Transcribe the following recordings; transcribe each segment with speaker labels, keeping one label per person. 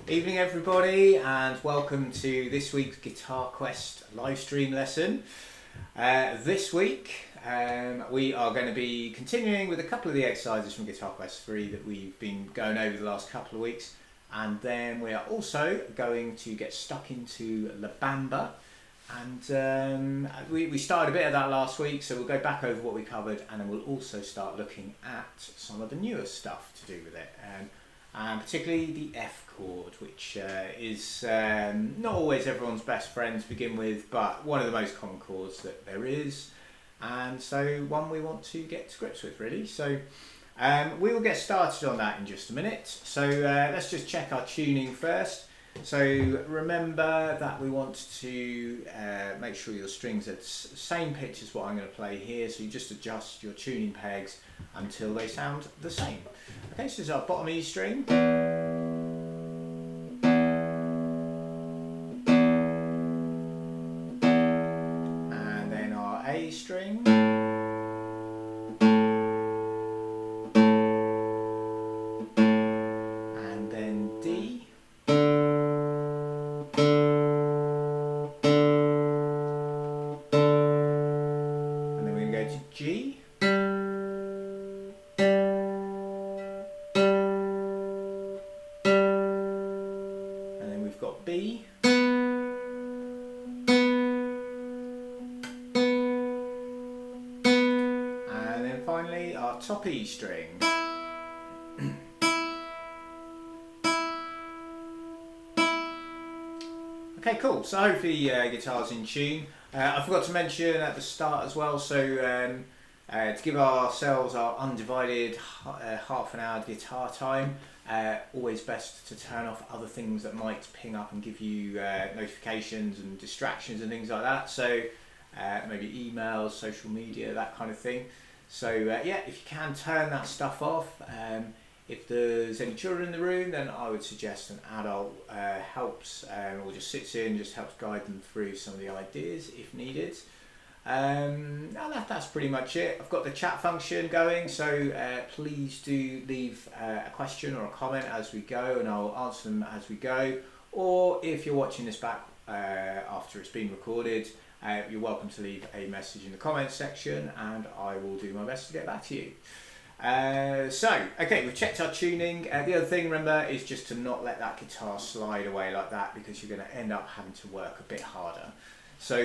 Speaker 1: Evening everybody, and welcome to this week's GuitarQuest live stream lesson. This week we are going to be continuing with a couple of the exercises from GuitarQuest 3 that we've been going over the last couple of weeks, and then we are also going to get stuck into La Bamba, and we started a bit of that last week, so we'll go back over what we covered, and then we'll also start looking at some of the newer stuff to do with it. And particularly the F chord, which is not always everyone's best friend to begin with, but one of the most common chords that there is, and so one we want to get to grips with, really. So we will get started on that in just a minute. So let's just check our tuning first. So remember that we want to make sure your strings are the same pitch as what I'm going to play here, so you just adjust your tuning pegs until they sound the same. Okay, so this is our bottom E string. And then our A string. And then D. And then we're going to go to G. Got B, and then finally our top E string. Okay, cool. So hopefully guitar's in tune. I forgot to mention at the start as well, so to give ourselves our undivided half an hour guitar time, always best to turn off other things that might ping up and give you notifications and distractions and things like that. So maybe emails, social media, that kind of thing. So yeah, if you can turn that stuff off. If there's any children in the room, then I would suggest an adult helps, or just sits in, just helps guide them through some of the ideas if needed. And that's pretty much it. I've got the chat function going, so please do leave a question or a comment as we go, and I'll answer them as we go. Or if you're watching this back after it's been recorded, you're welcome to leave a message in the comments section, and I will do my best to get back to you. Okay, we've checked our tuning. The other thing, remember, is just to not let that guitar slide away like that, because you're going to end up having to work a bit harder. So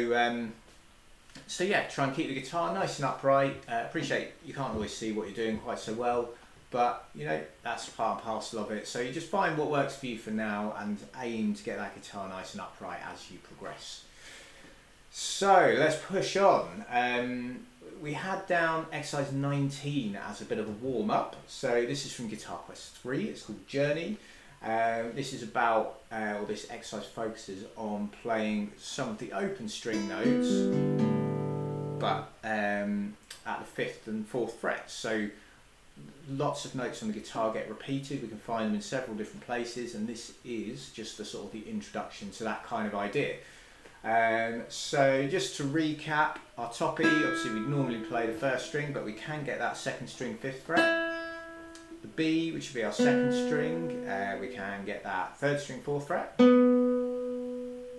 Speaker 1: yeah, try and keep the guitar nice and upright. Appreciate you can't always see what you're doing quite so well, but you know, that's part and parcel of it. So you just find what works for you for now and aim to get that guitar nice and upright as you progress. So let's push on. We had down exercise 19 as a bit of a warm-up. So this is from GuitarQuest 3, it's called Journey. This is about, or this exercise focuses on playing some of the open string notes, but at the 5th and 4th frets. So lots of notes on the guitar get repeated. We can find them in several different places, and this is just the sort of the introduction to that kind of idea. So just to recap, our top E, obviously we'd normally play the 1st string, but we can get that 2nd string 5th fret. The B, which would be our 2nd string, we can get that 3rd string 4th fret.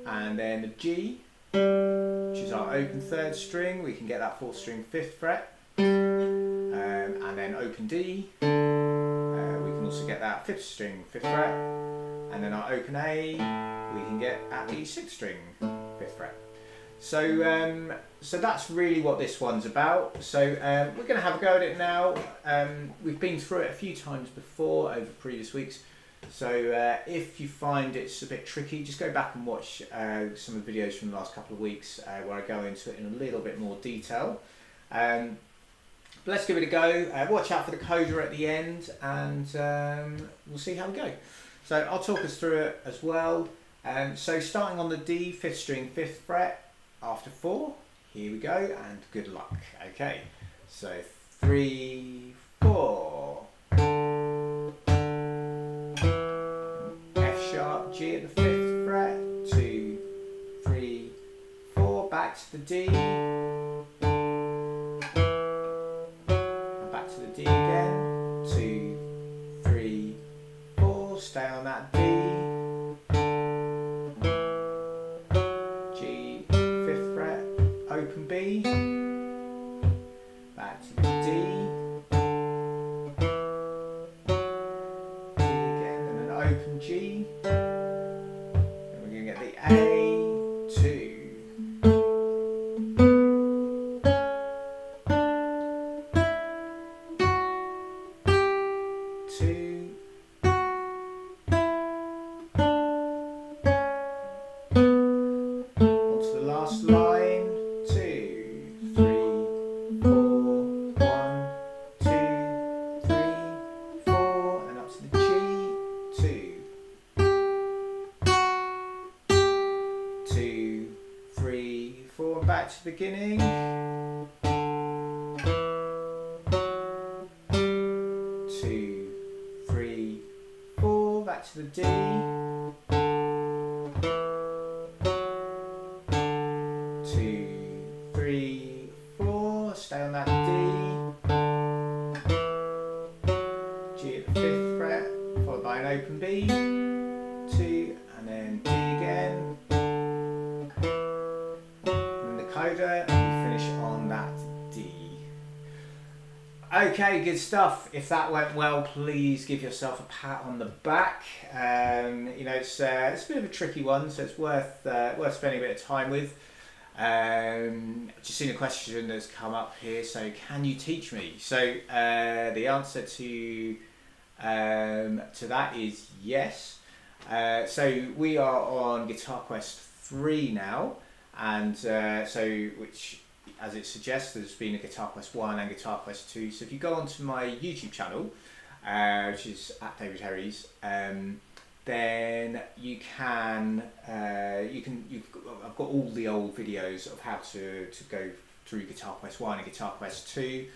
Speaker 1: And then the G, which is our open 3rd string, we can get that 4th string 5th fret. And then open D, we can also get that 5th string 5th fret. And then our open A, we can get at the 6th string 5th fret. So that's really what this one's about. So we're going to have a go at it now. We've been through it a few times before over previous weeks. So if you find it's a bit tricky, just go back and watch some of the videos from the last couple of weeks where I go into it in a little bit more detail. But let's give it a go. Watch out for the coda at the end, and we'll see how we go. So I'll talk us through it as well. So starting on the D, 5th string 5th fret, after 4, here we go, and good luck. Okay, so 3, 4, F sharp, G at the 5th fret, 2, 3, 4, back to the D, and back to the D again, 2, 3, 4, stay on that D, A, 2. 2. Onto the last line. 2, 3, 4. 1, 2, 3, 4, and up to the G. 2, 2, 3, 4, and back to the beginning. 2, 3, 4, back to the D. 2, 3, 4, stay on that D. G at the 5th fret, followed by an open B. 2, and then D again. And then the coda, and we finish on that D. Okay, good stuff. If that went well, please give yourself a pat on the back. You know, it's a bit of a tricky one, so it's worth spending a bit of time with. Just seen a question that's come up here. So, can you teach me? So, the answer to that is yes. So we are on GuitarQuest 3 now, and so which, as it suggests, there's been a GuitarQuest 1 and GuitarQuest 2. So if you go onto my YouTube channel, which is at DavidHerries, then you can I've got all the old videos of how to go through GuitarQuest 1 and GuitarQuest 2,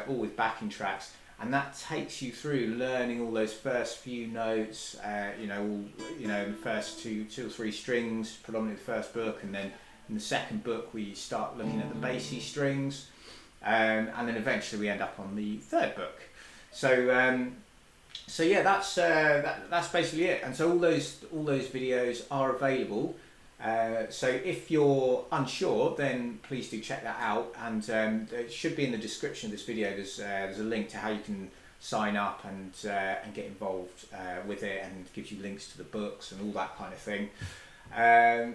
Speaker 1: all with backing tracks, and that takes you through learning all those first few notes, the first two or three strings, predominantly the first book, and then in the second book we start looking at the bassy strings, and then eventually we end up on the third book. So yeah, that's basically it. And so all those videos are available. So if you're unsure, then please do check that out. And it should be in the description of this video. There's a link to how you can sign up and get involved with it, and gives you links to the books and all that kind of thing.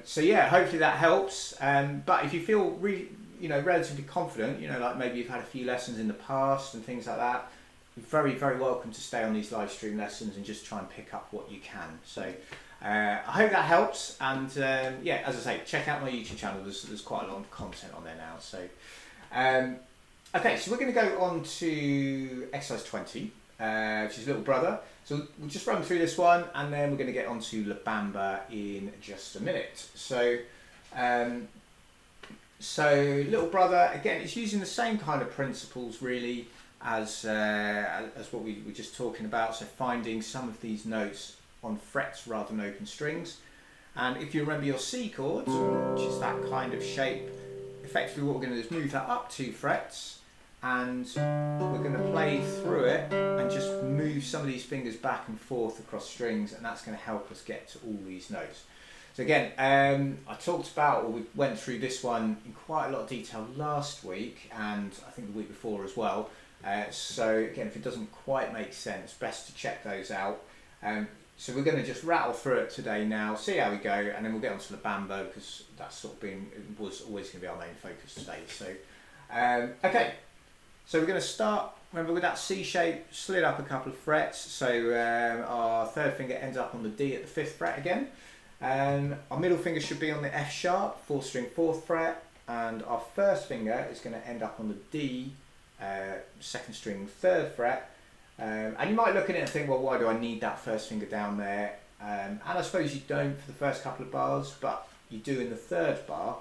Speaker 1: So yeah, hopefully that helps. But if you feel really, relatively confident, like maybe you've had a few lessons in the past and things like that, you're very, very welcome to stay on these live stream lessons and just try and pick up what you can. So I hope that helps, and yeah, as I say, check out my YouTube channel. There's quite a lot of content on there now. So okay, so we're going to go on to exercise 20, which is Little Brother. So we'll just run through this one, and then we're going to get on to La Bamba in just a minute. So Little Brother, again, it's using the same kind of principles really as what we were just talking about. So finding some of these notes on frets rather than open strings. And if you remember your C chord, which is that kind of shape, effectively what we're going to do is move that up 2 frets, and we're going to play through it and just move some of these fingers back and forth across strings, and that's going to help us get to all these notes. So again, I talked about, or we went through this one in quite a lot of detail last week, and I think the week before as well. So again, if it doesn't quite make sense, best to check those out. So we're going to just rattle through it today now, see how we go, and then we'll get onto the Bamba, because that's was always going to be our main focus today. So okay, so we're going to start, remember, with that C shape, slid up a couple of frets. So our third finger ends up on the D at the 5th fret again. Our middle finger should be on the F sharp, 4th string, 4th fret, and our first finger is going to end up on the D, 2nd string, 3rd fret. And you might look at it and think, well, why do I need that first finger down there? And I suppose you don't for the first couple of bars, but you do in the 3rd bar.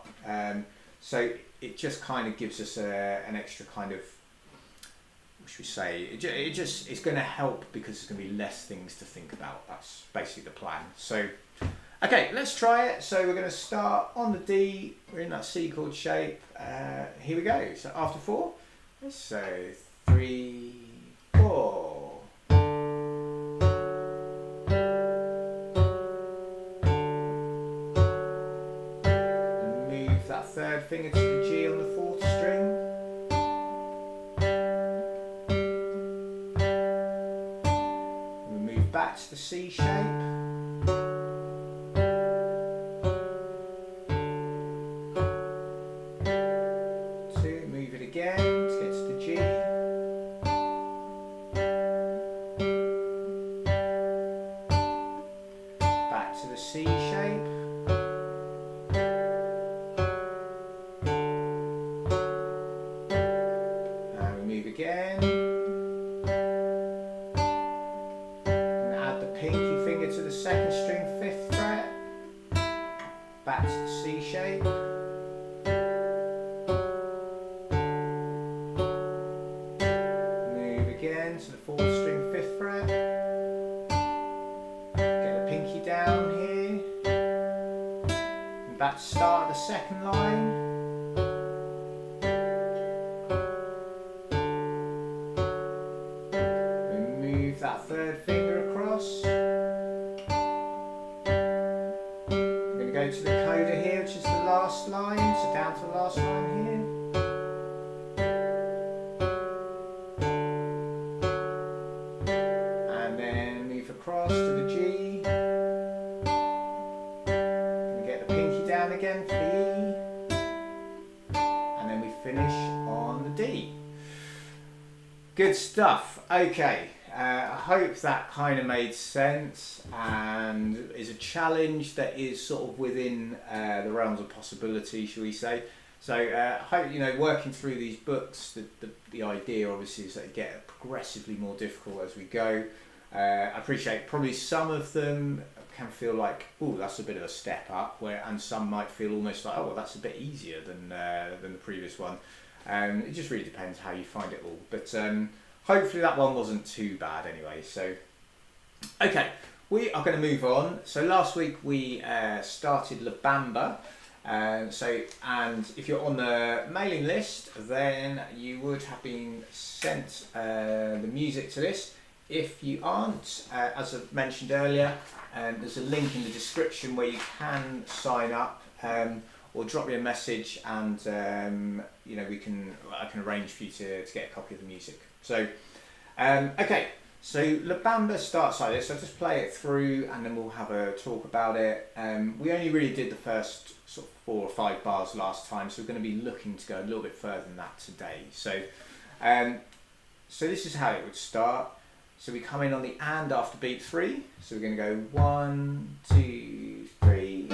Speaker 1: So it just kind of gives us an extra kind of, what should we say? It's going to help because there's going to be less things to think about. That's basically the plan. So okay, let's try it. So we're going to start on the D. We're in that C chord shape. Here we go. So after 4, so 3, 4. Move that 3rd finger to the G on the 4th string. We move back to the C shape. back to the C shape. Move again to the 4th string, 5th fret. Get the pinky down here. And back to start of the 2nd line. Move that 3rd finger across. Go to the coda here, which is the last line, so down to the last line here. And then move across to the G. And get the pinky down again for the E. And then we finish on the D. Good stuff. Okay. I hope that kind of made sense and is a challenge that is sort of within the realms of possibility, shall we say. So I hope, you know, working through these books, the idea obviously is that they get progressively more difficult as we go. I appreciate probably some of them can feel like, oh, that's a bit of a step up, and some might feel almost like, oh, well, that's a bit easier than the previous one. It just really depends how you find it all. But hopefully that one wasn't too bad anyway. So, okay, we are going to move on. So last week we started La Bamba. And if you're on the mailing list, then you would have been sent the music to this. If you aren't, as I mentioned earlier, there's a link in the description where you can sign up or drop me a message, and you know, I can arrange for you to get a copy of the music. So, okay, so La Bamba starts like this. So I'll just play it through and then we'll have a talk about it. We only really did the first sort of 4 or 5 bars last time, so we're going to be looking to go a little bit further than that today. So, so this is how it would start. So we come in on the and after beat 3. So we're going to go 1, 2, 3.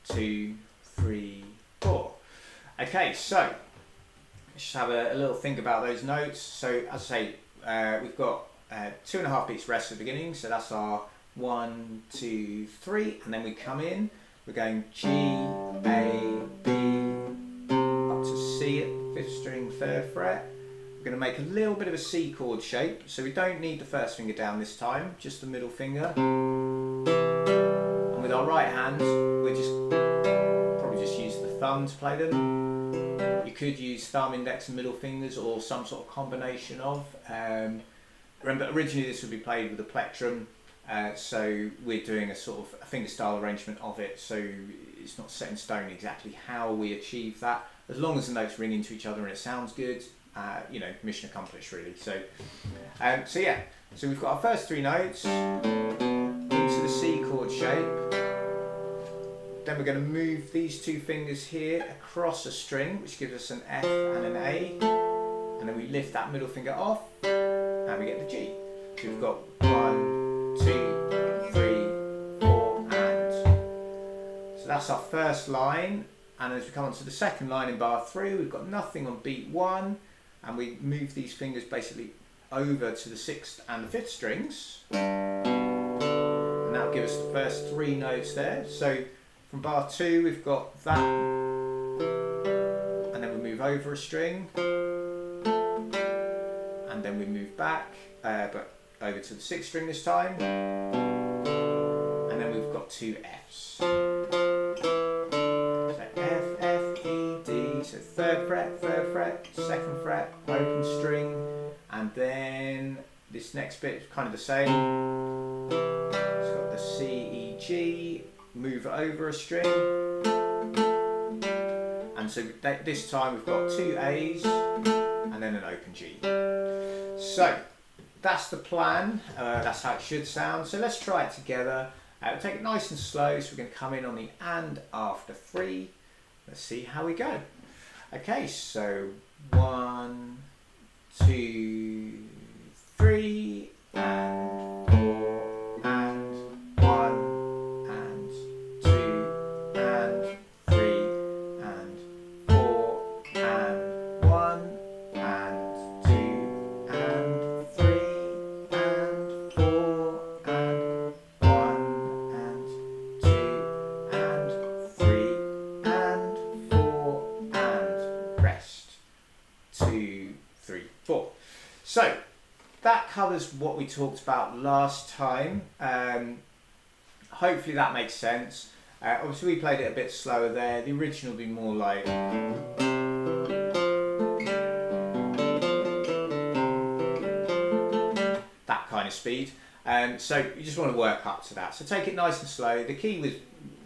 Speaker 1: 2, 3, 4. Okay, so let's just have a little think about those notes. So as I say, we've got 2.5 beats rest at the beginning, so that's our 1, 2, 3, and then we come in, we're going G, A, B, up to C at the 5th string, 3rd fret. We're going to make a little bit of a C chord shape, so we don't need the 1st finger down this time, just the middle finger. And with our right hand, we're probably just use the thumb to play them. You could use thumb, index and middle fingers, or some sort of combination of. Remember, originally this would be played with a plectrum. So we're doing a sort of a fingerstyle arrangement of it, so it's not set in stone exactly how we achieve that. As long as the notes ring into each other and it sounds good, you know, mission accomplished really. So, so yeah, so we've got our first 3 notes into the C chord shape. Then we're going to move these 2 fingers here across a string, which gives us an F and an A, and then we lift that middle finger off, and we get the G. So we've got 1, 2, 3, 4, and. So that's our first line, and as we come on to the second line in bar 3, we've got nothing on beat 1, and we move these fingers basically over to the 6th and the 5th strings, and that'll give us the first 3 notes there. So from bar 2 we've got that, and then we move over a string, and then we move back, but over to the 6th string this time, and then we've got 2 Fs. So F, F, E, D, so 3rd fret, 3rd fret, 2nd fret, open string, and then this next bit is kind of the same. It's got the C, E, G, move it over a string, and so this time we've got 2 A's and then an open G. So that's the plan, that's how it should sound. So let's try it together. We'll take it nice and slow, so we're going to come in on the and after 3. Let's see how we go. Okay, so 1, 2, 3, and 4, and 1, and 2, and 3, and 4, 2, 3, 4. So that covers what we talked about last time. Hopefully that makes sense. Obviously we played it a bit slower there. The original would be more like that kind of speed. So you just want to work up to that. So take it nice and slow. The key with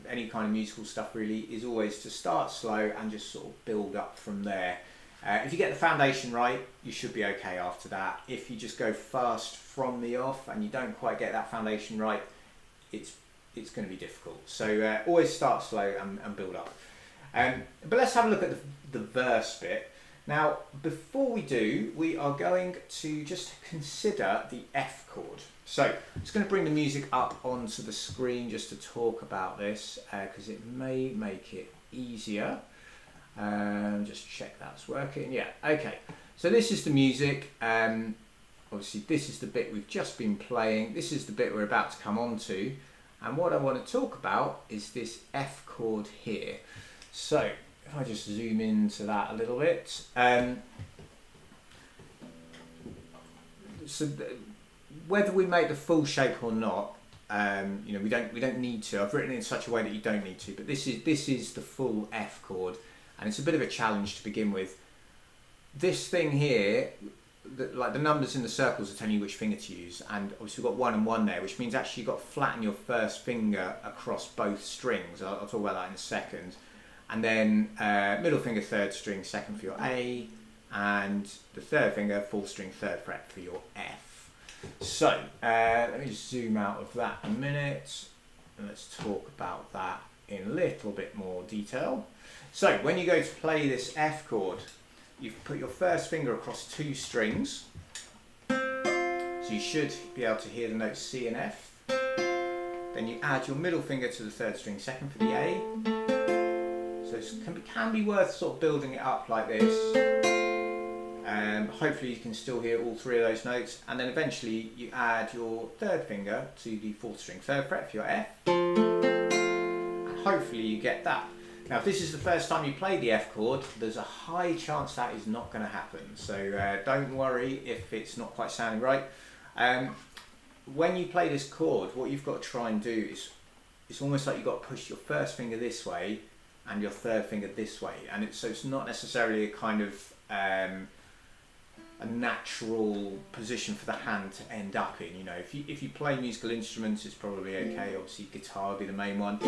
Speaker 1: any kind of musical stuff really is always to start slow and just sort of build up from there. If you get the foundation right, you should be okay after that. If you just go fast from the off and you don't quite get that foundation right, it's going to be difficult. So always start slow and build up. But let's have a look at the verse bit. Now, before we do, we are going to just consider the F chord. So I'm just going to bring the music up onto the screen just to talk about this, because it may make it easier. Just check that's working. Yeah, okay. So this is the music. Obviously, this is the bit we've just been playing. This is the bit we're about to come on to. And what I want to talk about is this F chord here. So if I just zoom into that a little bit. Whether we make the full shape or not, you know, we don't need to. I've written it in such a way that you don't need to. But this is the full F chord, and it's a bit of a challenge to begin with. This thing here, like the numbers in the circles are telling you which finger to use, and obviously we've got 1 and 1 there, which means actually you've got to flatten your first finger across both strings. I'll talk about that in a second. And then middle finger 3rd string 2nd for your A, and the 3rd finger 4th string 3rd fret for your F. So let me just zoom out of that a minute and let's talk about that in a little bit more detail. So when you go to play this F chord, you put your first finger across 2 strings, so you should be able to hear the notes C and F. Then you add your middle finger to the 3rd string 2nd for the A. So it can be worth sort of building it up like this. Hopefully you can still hear all 3 of those notes, and then eventually you add your 3rd finger to the 4th string 3rd fret for your F, and hopefully you get that. Now if this is the first time you play the F chord, there's a high chance that is not going to happen, so don't worry if it's not quite sounding right. When you play this chord, what you've got to try and do is, it's almost like you've got to push your first finger this way and your 3rd finger this way, and so it's not necessarily a kind of a natural position for the hand to end up in. You know, if you play musical instruments, it's probably okay. Obviously guitar would be the main one,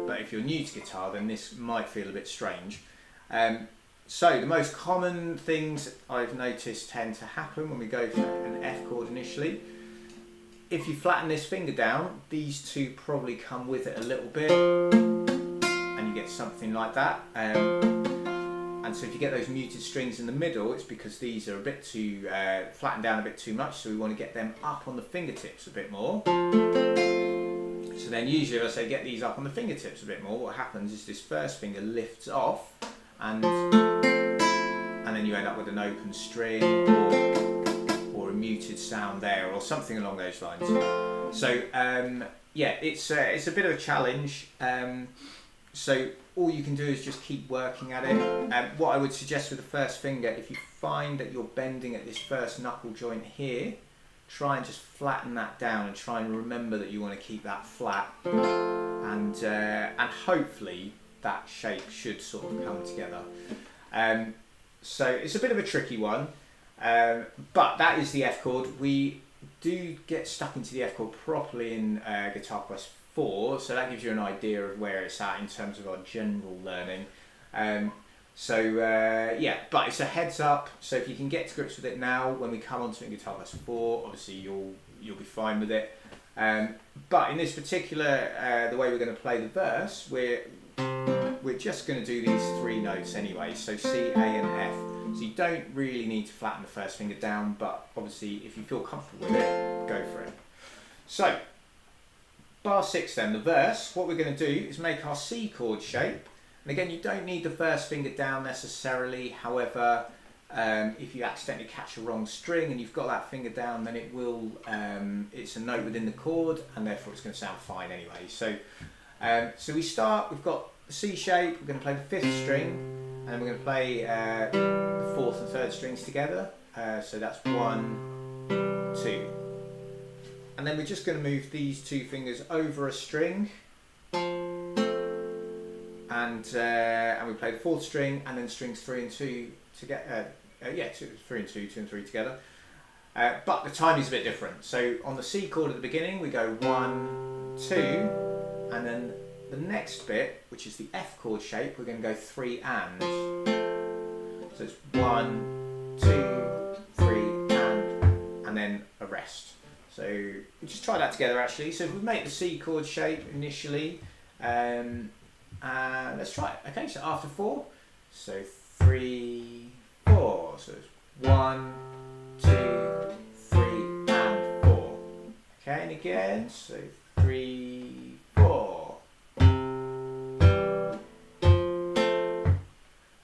Speaker 1: but if you're new to guitar, then this might feel a bit strange. So the most common things I've noticed tend to happen when we go for an F chord initially. If you flatten this finger down, these 2 probably come with it a little bit, and you get something like that. And so if you get those muted strings in the middle, it's because these are a bit too flattened down a bit too much, so we want to get them up on the fingertips a bit more. So then usually if I say get these up on the fingertips a bit more, what happens is this first finger lifts off, and then you end up with an open string or a muted sound there, or something along those lines. So yeah, it's a bit of a challenge. So all you can do is just keep working at it. What I would suggest with the first finger, if you find that you're bending at this first knuckle joint here, try and just flatten that down and try and remember that you want to keep that flat, and hopefully that shape should sort of come together. So it's a bit of a tricky one, but that is the F chord. We do get stuck into the F chord properly in GuitarQuest 4, so that gives you an idea of where it's at in terms of our general learning. Yeah, but it's a heads up, so if you can get to grips with it now, when we come onto it in GuitarQuest 4, obviously you'll be fine with it. But in this particular, the way we're going to play the verse, we're just going to do these 3 notes anyway, so C, A and F. So you don't really need to flatten the first finger down, but obviously if you feel comfortable with it, go for it. So, bar 6 then, the verse, what we're going to do is make our C chord shape. And again, you don't need the first finger down necessarily. However, if you accidentally catch a wrong string and you've got that finger down, then it will, it's a note within the chord, and therefore it's going to sound fine anyway. So we start, we've got the C shape, we're going to play the 5th string, and then we're going to play the fourth and third strings together. So that's 1, 2. And then we're just going to move these two fingers over a string, and we play the fourth string, and then strings 3 and 2 together. 3 and 2, 2 and 3 together. But the timing's a bit different. So on the C chord at the beginning, we go 1, 2, and then the next bit, which is the F chord shape, we're going to go 3 and. So it's 1, 2, 3 and then a rest. So we just try that together actually. So if we make the C chord shape initially, let's try it. Okay, so after 4, so 3, 4. So it's 1, 2, 3 and 4. Okay, and again, so 3, 4.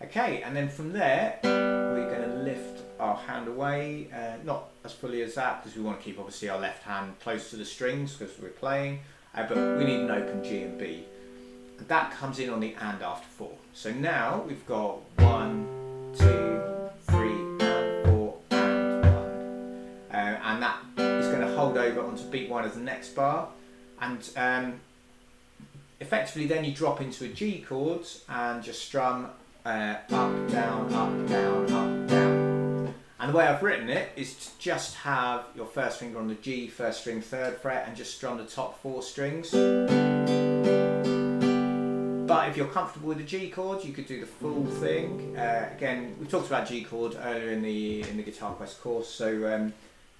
Speaker 1: Okay, and then from there, we're going to lift our hand away, not as fully as that because we want to keep obviously our left hand close to the strings because we're playing, but we need an open G and B. And that comes in on the and after 4. So now we've got 1, 2, 3 and 4 and 1. And that is going to hold over onto beat 1 as the next bar. And effectively then you drop into a G chord and just strum up, down, up, down, up, down. And the way I've written it is to just have your first finger on the G, first string, 3rd fret, and just strum the top 4 strings. But if you're comfortable with the G chord, you could do the full thing. Again, we talked about G chord earlier in the GuitarQuest course, so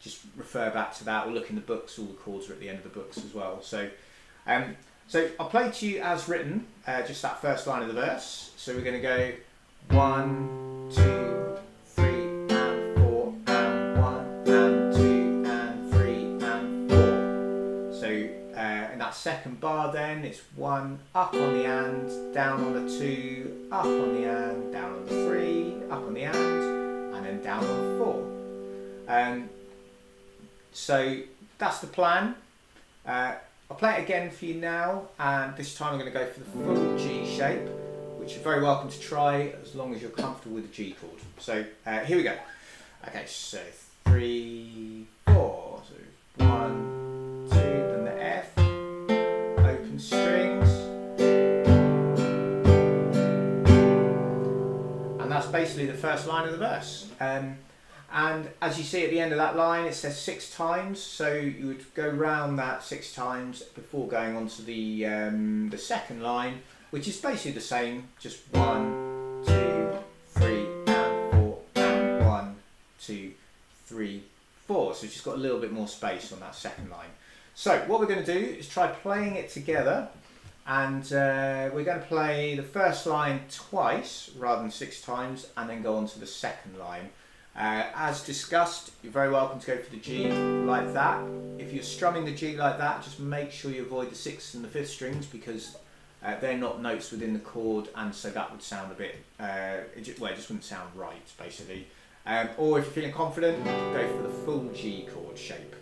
Speaker 1: just refer back to that or look in the books. All the chords are at the end of the books as well. So I'll play to you as written, just that first line of the verse. So we're going to go 1, 2, 3 and 4 and 1 and 2 and 3 and 4. So in that second bar then it's 1 up on the and, down on the 2, up on the and, down on the 3, up on the and then down on the 4. So that's the plan. I'll play it again for you now, and this time I'm going to go for the full G shape, which you're very welcome to try as long as you're comfortable with the G chord. So here we go. Okay, so 3, 4. So 1, 2, then the F, open strings, and that's basically the first line of the verse. And as you see at the end of that line, it says 6 times, so you would go round that 6 times before going on to the second line, which is basically the same, just 1, 2, 3 and 4 and 1, 2, 3, 4. So it's just got a little bit more space on that second line. So what we're going to do is try playing it together, and we're going to play the first line twice rather than 6 times, and then go on to the second line. As discussed, you're very welcome to go for the G like that. If you're strumming the G like that, just make sure you avoid the 6th and the 5th strings because they're not notes within the chord, and so that would sound a bit, it just wouldn't sound right basically. Or if you're feeling confident, go for the full G chord shape.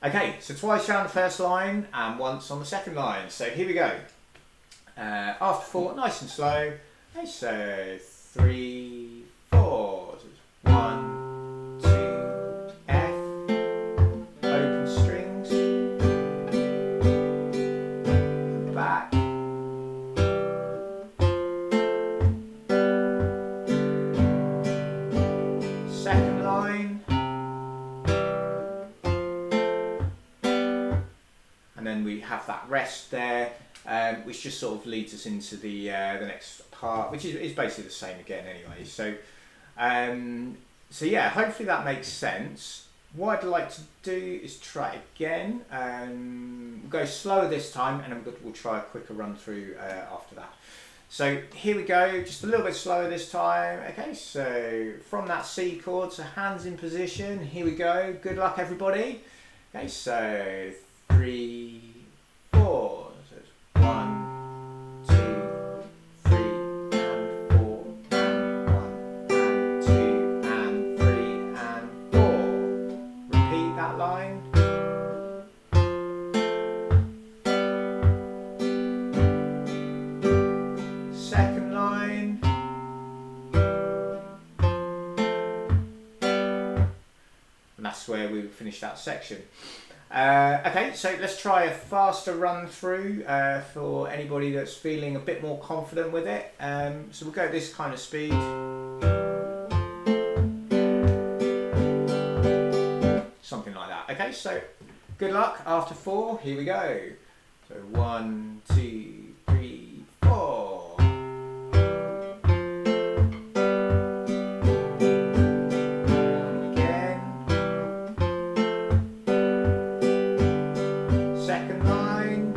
Speaker 1: Okay, so twice around the first line and once on the second line. So here we go. After 4, nice and slow. Okay, so 3, 4. So 1, 2, F, open strings, and back, second line, and then we have that rest there, which just sort of leads us into the next part, which is basically the same again anyway. So so yeah, hopefully that makes sense. What I'd like to do is try it again. We'll go slower this time, and then we'll try a quicker run through after that. So here we go, just a little bit slower this time. Okay, so from that C chord, so hands in position. Here we go. Good luck, everybody. Okay, so 3, 4. So it's 1, 2, 3 and 4 and 1 and 2 and 3 and 4. Repeat that line. Second line. that's where we finish that section. Okay, so let's try a faster run through for anybody that's feeling a bit more confident with it. So we'll go at this kind of speed. Something like that. Okay, so good luck. After 4, here we go. So 1, 2, 3, 4. Again. Second line.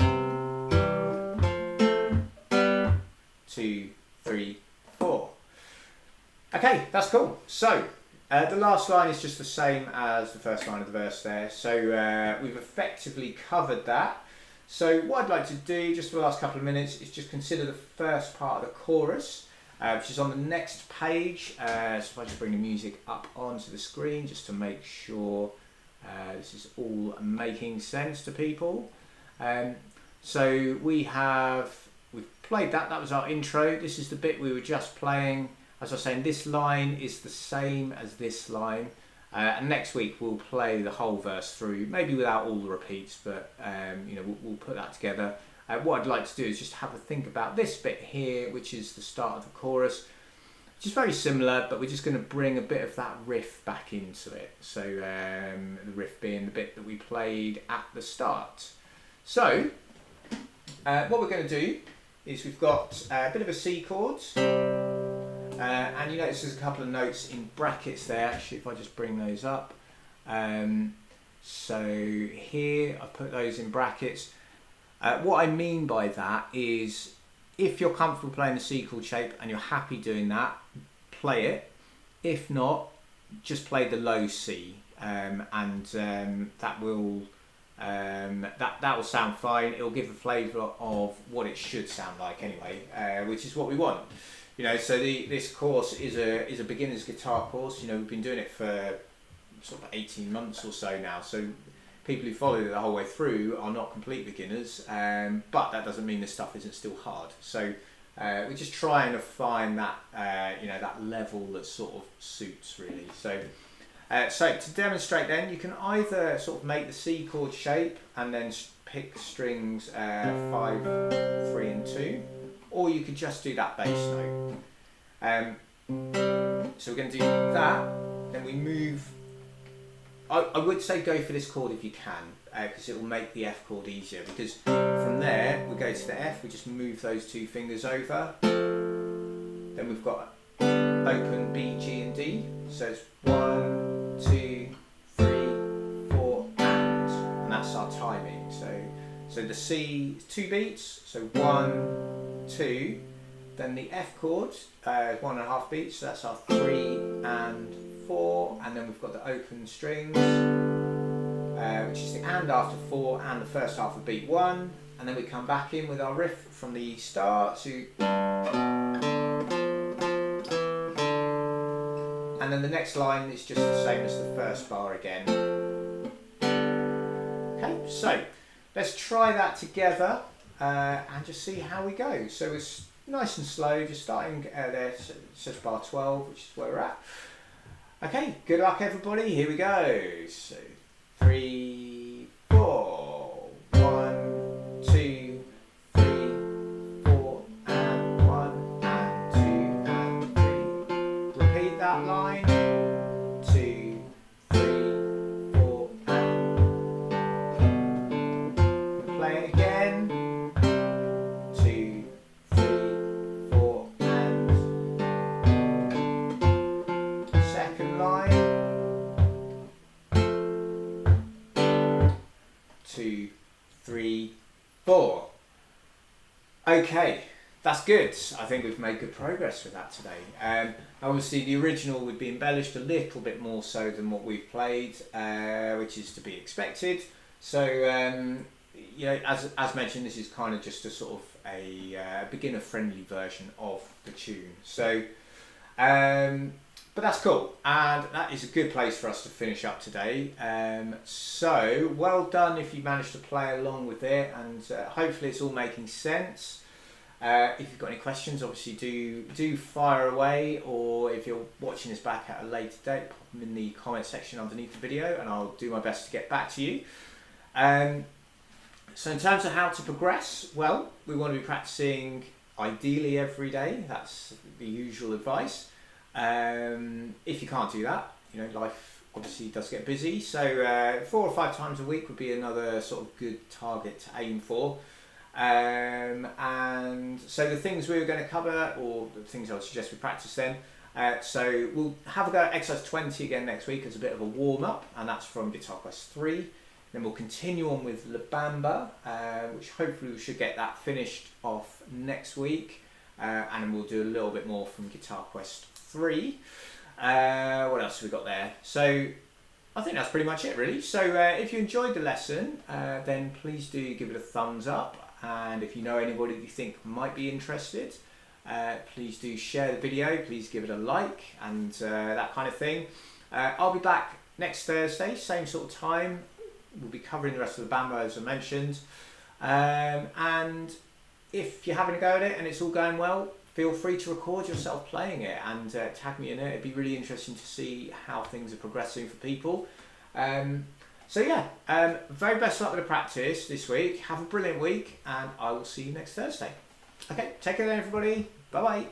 Speaker 1: 2, 3, 4. Okay, that's cool. So the last line is just the same as the first line of the verse there. So we've effectively covered that. So what I'd like to do just for the last couple of minutes is just consider the first part of the chorus, which is on the next page. So if I just bring the music up onto the screen just to make sure this is all making sense to people. So we've played that. That was our intro. This is the bit we were just playing. As I was saying, this line is the same as this line. And next week we'll play the whole verse through, maybe without all the repeats, but you know, we'll put that together. What I'd like to do is just have a think about this bit here, which is the start of the chorus, which is very similar, but we're just going to bring a bit of that riff back into it. So the riff being the bit that we played at the start. So what we're going to do is we've got a bit of a C chord. And you notice there's a couple of notes in brackets there. Actually, if I just bring those up. So here I've put those in brackets. What I mean by that is if you're comfortable playing the C chord shape and you're happy doing that, play it. If not, just play the low C, and that will sound fine. It'll give a flavour of what it should sound like anyway, which is what we want. You know, so this course is a beginner's guitar course. You know, we've been doing it for sort of 18 months or so now. So people who follow it the whole way through are not complete beginners, but that doesn't mean this stuff isn't still hard. So we're just trying to find that you know, that level that sort of suits really. So to demonstrate, then you can either sort of make the C chord shape and then pick strings 5, 3, and 2. Or you could just do that bass note. So we're going to do that, then we move. I would say go for this chord if you can, because it will make the F chord easier, because from there we go to the F, we just move those 2 fingers over. Then we've got open B, G and D. So it's 1, 2, 3, 4, and that's our timing. So the C is 2 beats, so 1, 2, then the F chord is 1.5 beats, so that's our 3 and 4, and then we've got the open strings, which is the and after 4 and the first half of beat 1, and then we come back in with our riff from the start to, and then the next line is just the same as the first bar again. Okay, so let's try that together and just see how we go. So it's nice and slow, just starting there, so it says bar 12, which is where we're at. Okay, good luck everybody, here we go. So 3, 4, 1, 2, 3, 4, and 1, and 2, and 3. Repeat that line. 2, 3, 4, and play it again. 2, 3, 4, and second line. 2, 3, 4. Okay, that's good. I think we've made good progress with that today. Obviously the original would be embellished a little bit more so than what we've played, which is to be expected. So you know, as mentioned, this is kind of just a sort of a beginner friendly version of the tune. So but that's cool, and that is a good place for us to finish up today. So well done if you managed to play along with it, and hopefully it's all making sense. If you've got any questions, obviously do fire away, or if you're watching this back at a later date, pop them in the comment section underneath the video and I'll do my best to get back to you. So in terms of how to progress, well, we want to be practicing ideally every day. That's the usual advice. If you can't do that, life obviously does get busy, so 4 or 5 times a week would be another sort of good target to aim for. And so the things we were going to cover, or the things I would suggest we practice then, so we'll have a go at exercise 20 again next week as a bit of a warm-up, and that's from GuitarQuest 3. Then we'll continue on with La Bamba, which hopefully we should get that finished off next week, and then we'll do a little bit more from GuitarQuest 3. What else have we got there? So I think that's pretty much it really. So if you enjoyed the lesson, then please do give it a thumbs up. And if you know anybody that you think might be interested, please do share the video, please give it a like and that kind of thing. I'll be back next Thursday, same sort of time. We'll be covering the rest of the Bamba as I mentioned. And if you're having a go at it and it's all going well, feel free to record yourself playing it and tag me in it. It'd be really interesting to see how things are progressing for people. So yeah, very best luck with the practice this week. Have a brilliant week and I will see you next Thursday. Okay, take care then everybody. Bye bye.